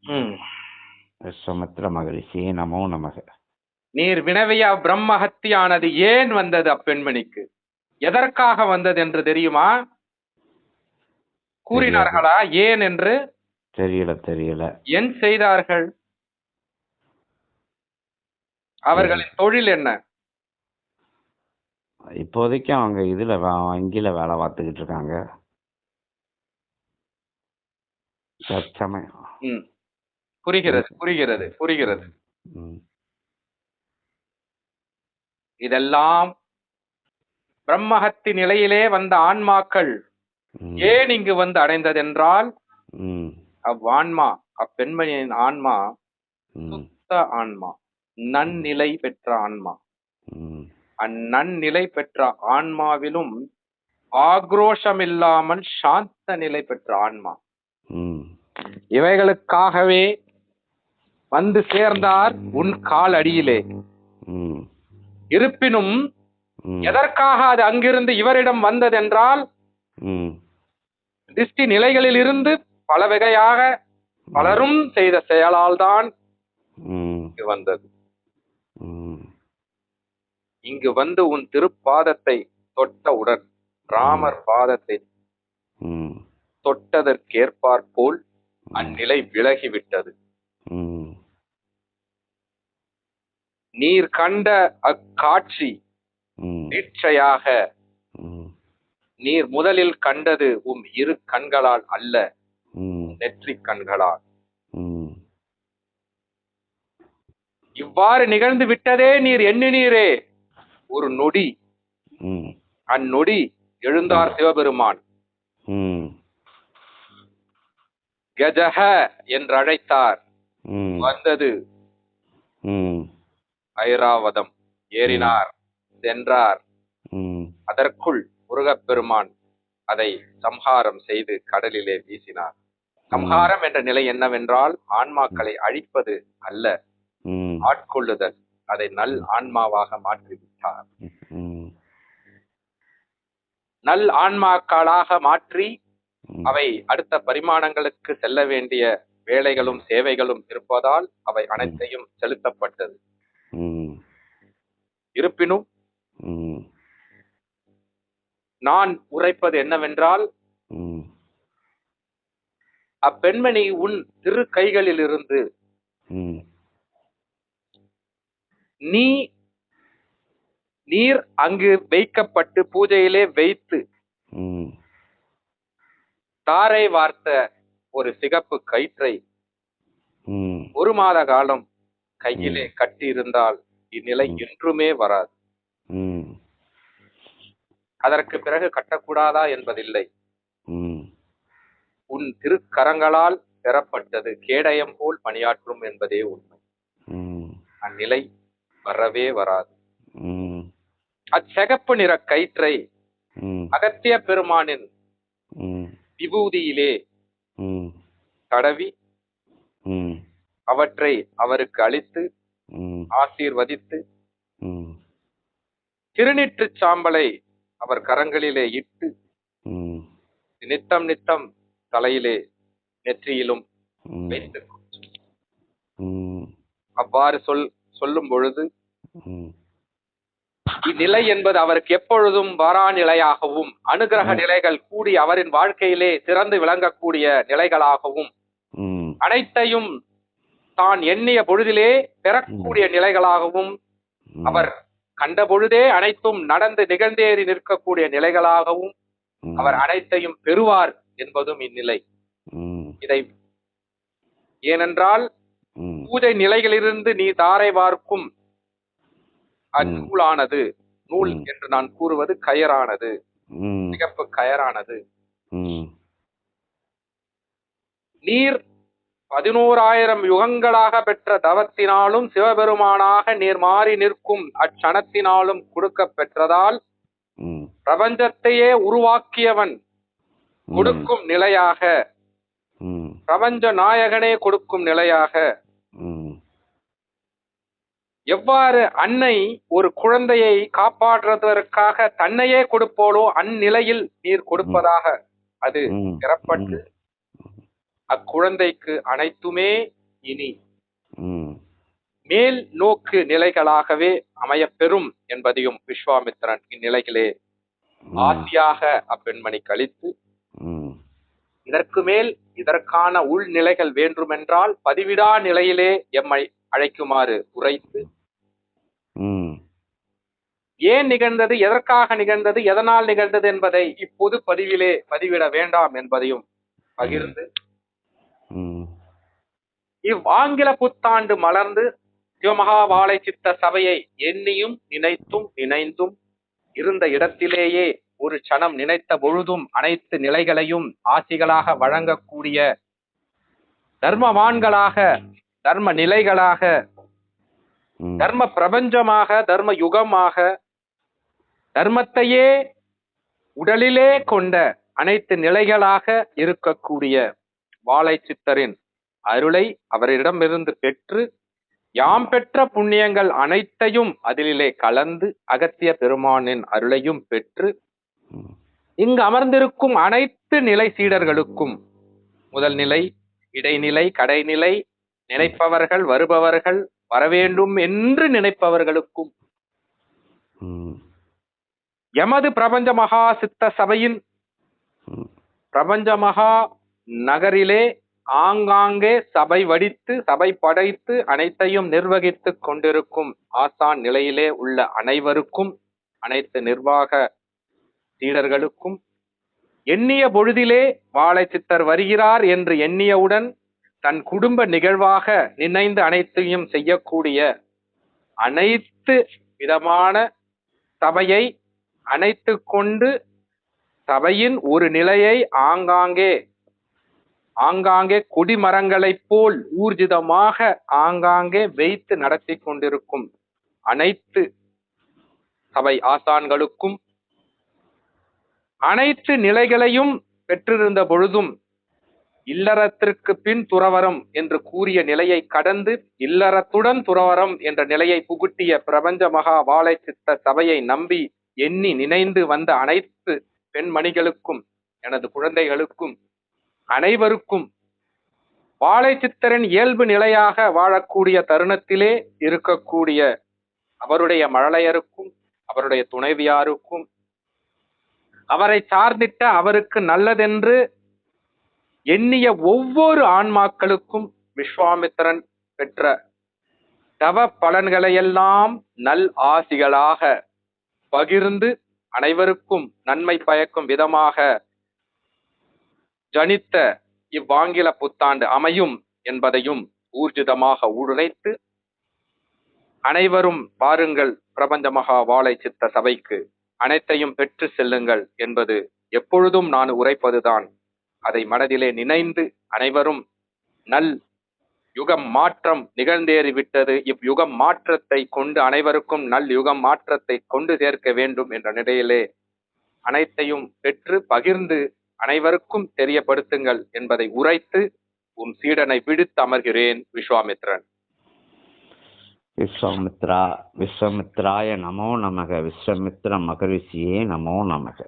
ம். விஸ்வாமித்ர மகரிஷி நமோ நமக. நீர் வினவிய பிரம்மஹத்தியானது ஏன் வந்தது அப்பெண்மணிக்கு? எதற்காக வந்தது என்று தெரியுமா? கூறினார்களா ஏன் என்று? தெரியல. ஏன் செய்தார்கள்? அவர்களின் தொழில் என்ன? இப்போதைக்கு அவங்க இதுல வங்கியில வேலை பார்த்துக்கிட்டு இருக்காங்க. புரிகிறது. இதெல்லாம் பிரம்மஹத்தி நிலையிலே வந்த ஆன்மாக்கள் ஏன் இங்கு வந்து அடைந்ததென்றால், அவ்வான்மா, அப்பெண்மணியின் ஆன்மா சுத்த ஆன்மா, நன்னிலை பெற்ற ஆன்மா. அந்நன்னிலை பெற்ற ஆன்மாவிலும் ஆக்ரோஷம் இல்லாமல் சாந்த நிலை பெற்ற ஆன்மா. இவைகளுக்காகவே வந்து சேர்ந்தார் உன் கால் அடியிலே. இருப்பினும் எதற்காக அது அங்கிருந்து இவரிடம் வந்ததென்றால், திருஷ்டி நிலைகளில் இருந்து பல வகையாக பலரும் செய்த செயலால் தான் வந்தது. இங்கு வந்து உன் திருப்பாதத்தை தொட்டவுடன், ராமர் பாதத்தை தொட்டதற்கேற்பாற் போல் அந்நிலை விலகிவிட்டது. நீர் கண்ட அக்காட்சி தீட்சையாக நீர் முதலில் கண்டது இரு கண்களால் அல்ல, நெற்றி கண்களால். இவ்வாறு நிகழ்ந்து விட்டதே நீர் எண்ணினீரே ஒரு நொடி. அந்நொடி எழுந்தார் சிவபெருமான். கஜக என்று அழைத்தார். வந்தது ஐராவதம். ஏறினார், சென்றார். அதற்குள் முருகப்பெருமான் அதை சம்ஹாரம் செய்து கடலிலே வீசினார். சம்ஹாரம் என்ற நிலை என்னவென்றால், ஆன்மாக்களை அழிப்பது அல்ல, ஆட்கொள்ளுதல். அதை நல் ஆன்மாவாக மாற்றிவிட்டார். நல் ஆன்மாக்களாக மாற்றி அவை அடுத்த பரிமாணங்களுக்கு செல்ல வேண்டிய வேலைகளும் சேவைகளும் இருப்பதால் அவை அனைத்தையும் செலுத்தப்பட்டது. இருப்பினும் நான் உரைப்பது என்னவென்றால், அப்பெண்மணி உன் திரு கைகளில் இருந்து நீர் அங்கு வைக்கப்பட்டு பூஜையிலே வைத்து தாரை வார்த்த ஒரு சிகப்பு கயிற்றை 1 மாத காலம் கையிலே கட்டி இருந்தால் இந்நிலை என்றுமே வராது. அதற்கு பிறகு கட்டக்கூடாதா என்பதில்லை. உன் திருக்கரங்களால் பெறப்பட்டது கேடயம் போல் பணியாற்றும் என்பதே உண்மை. அந்நிலை வரவே வராது. அச்சிகப்பு நிற கயிற்றை அகத்திய பெருமானின் விபூதியிலே தடவி அவற்றை அவருக்கு அளித்து ஆசீர்வதித்து திருநீற்று சாம்பலை அவர் கரங்களிலே இட்டு நித்தம் நித்தம் தலையிலே நெற்றியிலும் வைத்து அவ்வாறு சொல்லும் பொழுது இந்நிலை என்பது அவருக்கு எப்பொழுதும் வரா நிலையாகவும், அனுகிரக நிலைகள் கூடி அவரின் வாழ்க்கையிலே சிறந்து விளங்கக்கூடிய நிலைகளாகவும், அனைத்தையும் தான் எண்ணிய பொழுதிலே பெறக்கூடிய நிலைகளாகவும், அவர் கண்ட பொழுதே அனைத்தும் நடந்து நிகழ்ந்தேறி நிற்கக்கூடிய நிலைகளாகவும் அவர் அனைத்தையும் பெறுவார் என்பதும் இந்நிலை. இதை ஏனென்றால் பூஜை நிலைகளிலிருந்து நீ தாரை பார்க்கும் அந்நூலானது, நூல் என்று நான் கூறுவது கயரானது, சிகப்பு கயரானது. நீர் 11,000 யுகங்களாக பெற்ற தவத்தினாலும் சிவபெருமானாக நீர் மாறி நிற்கும் அச்சணத்தினாலும் கொடுக்க பெற்றதால், பிரபஞ்சத்தையே உருவாக்கியவன் கொடுக்கும் நிலையாக, பிரபஞ்ச நாயகனே கொடுக்கும் நிலையாக, எவ்வாறு அன்னை ஒரு குழந்தையை காப்பாற்றுவதற்காக தன்னையே கொடுப்போலோ அந்நிலையில் நீர் கொடுப்பதாக அது பெறப்பட்டு அக்குழந்தைக்கு அனைத்துமே இனி ம் மேல் நோக்கு நிலைகளாகவே அமையப்பெறும் என்பதையும் விஸ்வாமித்திரன் இந்நிலைகளே ஆசியாக அப்பெண்மணிக்கு அளித்து, ம் இதற்கு மேல் இதற்கான உள்நிலைகள் வேண்டுமென்றால் பதிவிடா நிலையிலே எம்மை அழைக்குமாறு உரைத்து, ம் ஏன் நிகழ்ந்தது, எதற்காக நிகழ்ந்தது, எதனால் நிகழ்ந்தது என்பதை இப்போது பதிவிலே பதிவிட வேண்டாம் என்பதையும் பகிர்ந்து, ம் இவ்வாங்கில புத்தாண்டு மலர்ந்து சிவமகா வாழை சித்த சபையை எண்ணியும் நினைத்தும் நினைந்தும் இருந்த இடத்திலேயே ஒரு க்ஷணம் நினைத்த பொழுதும் அனைத்து நிலைகளையும் ஆசிகளாக வழங்கக்கூடிய தர்மவான்களாக, தர்ம நிலைகளாக, தர்ம பிரபஞ்சமாக, தர்ம யுகமாக, தர்மத்தையே உடலிலே கொண்ட அனைத்து நிலைகளாக இருக்கக்கூடிய வாழை சித்தரின் அருளை அவரிடமிருந்து பெற்று, யாம் பெற்ற புண்ணியங்கள் அனைத்தையும் அதிலே கலந்து அகத்திய பெருமானின் அருளையும் பெற்று, இங்கு அமர்ந்திருக்கும் அனைத்து நிலை சீடர்களுக்கும், முதல் நிலை, இடைநிலை, கடைநிலை, நினைப்பவர்கள், வருபவர்கள், வரவேண்டும் என்று நினைப்பவர்களுக்கும், எமது பிரபஞ்ச மகா சித்த சபையின் பிரபஞ்ச மகா நகரிலே ஆங்காங்கே சபை வடித்து, சபை படைத்து அனைத்தையும் நிர்வகித்துக் கொண்டிருக்கும் ஆசான் நிலையிலே உள்ள அனைவருக்கும், அனைத்து நிர்வாக சீடர்களுக்கும், எண்ணிய பொழுதிலே வாழை சித்தர் வருகிறார் என்று எண்ணியவுடன் தன் குடும்ப நிகழ்வாக நினைந்து அனைத்தையும் செய்யக்கூடிய அனைத்து விதமான சபையை அணைத்து கொண்டு, சபையின் ஒரு நிலையை ஆங்காங்கே கொடிமரங்களைப் போல் ஊர்ஜிதமாக ஆங்காங்கே வைத்து நடத்தி கொண்டிருக்கும் அனைத்து சபை ஆசான்களுக்கும், அனைத்து நிலைகளையும் பெற்றிருந்த பொழுதும் இல்லறத்திற்கு பின் துறவரம் என்று கூறிய நிலையை கடந்து இல்லறத்துடன் துறவரம் என்ற நிலையை புகுட்டிய பிரபஞ்ச மகா வாழை சித்த சபையை நம்பி எண்ணி நினைந்து வந்த அனைத்து பெண்மணிகளுக்கும், எனது குழந்தைகளுக்கும், அனைவருக்கும் வாழை சித்தரின் இயல்பு நிலையாக வாழக்கூடிய தருணத்திலே இருக்கக்கூடிய அவருடைய மழலையருக்கும், அவருடைய துணைவியாருக்கும், அவரை சார்ந்திட்ட அவருக்கு நல்லதென்று எண்ணிய ஒவ்வொரு ஆன்மாக்களுக்கும் விஸ்வாமித்திரன் பெற்ற தவ பலன்களையெல்லாம் நல் ஆசிகளாக பகிர்ந்து அனைவருக்கும் நன்மை பயக்கும் விதமாக ஜனித்த இவ்வாங்கில புத்தாண்டு அமையும் என்பதையும் ஊர்ஜிதமாக உரைத்து, அனைவரும் வாருங்கள் பிரபஞ்ச மகா வாழை சித்த சபைக்கு, அனைத்தையும் பெற்று செல்லுங்கள் என்பது எப்பொழுதும் நான் உரைப்பதுதான். அதை மனதிலே நினைந்து அனைவரும் நல் யுகம் மாற்றம் நிகழ்ந்தேறிவிட்டது, இவ்யுகம் மாற்றத்தை கொண்டு அனைவருக்கும் நல் யுகம் மாற்றத்தை கொண்டு சேர்க்க வேண்டும் என்ற நிலையிலே அனைத்தையும் பெற்று பகிர்ந்து அனைவருக்கும் தெரியப்படுத்துங்கள் என்பதை உரைத்து உன் சீடனை விடுத்து அமர்கிறேன். விஸ்வாமித்ரன். விஸ்வாமித்ராய நமோ நமக. விஸ்வாமித்ர மகரிஷியே நமோ நமக.